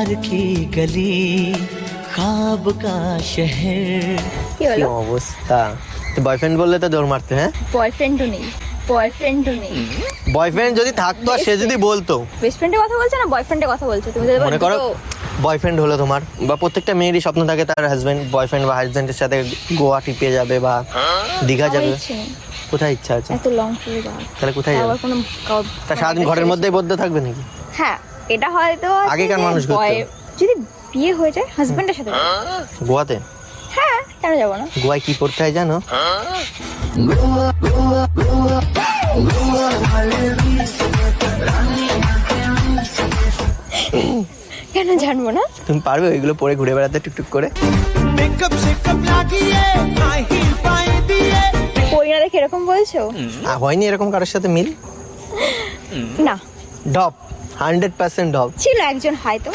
प्यार की गली ख्वाब का शहर। কি কি হলো? অবস্থা, তো বয়ফ্রেন্ড বললে তো দৌড় মারতে। হ্যাঁ, বয়ফ্রেন্ডও নেই, বয়ফ্রেন্ডও নেই। বয়ফ্রেন্ড যদি থাকতো আর সে যদি বলতো, বেস্ট ফ্রেন্ডের কথা বলছো না বয়ফ্রেন্ডের কথা বলছো? তুমি যদি মনে করো বয়ফ্রেন্ড হলো তোমার, বা প্রত্যেকটা মেয়েরই স্বপ্ন থাকে তার হাজবেন্ড, বয়ফ্রেন্ড বা হাজবেন্ডের সাথে গোয়া ট্রিপে যাবে বা দীঘা যাবে। কোথায় ইচ্ছা আছে? এত লং ট্যুরে যাওয়ার তাহলে কোথায় যাবে? আবার কোনো তা সারাদিন ঘরের মধ্যেই বদ্ধ থাকবে নাকি? হ্যাঁ, এটা হয়তো আছে আগেকার যে মানুষ করতো। যদি বিয়ে হয়ে যায় হাজবেন্ডের সাথে যাবে। গোয়াতে? হ্যাঁ, কেন যাবো না? গোয়ায় কি করতে হয় জানো? কেন জানবো না? তুমি পারবে ওইগুলো পরে ঘুরে বেড়াতে টুকটুক করে? করি না দেখে এরকম বলছো? হয়নি এরকম কারোর সাথে মিল? না, ডপ, 100% ডপ। ছিল একজন হয়তো।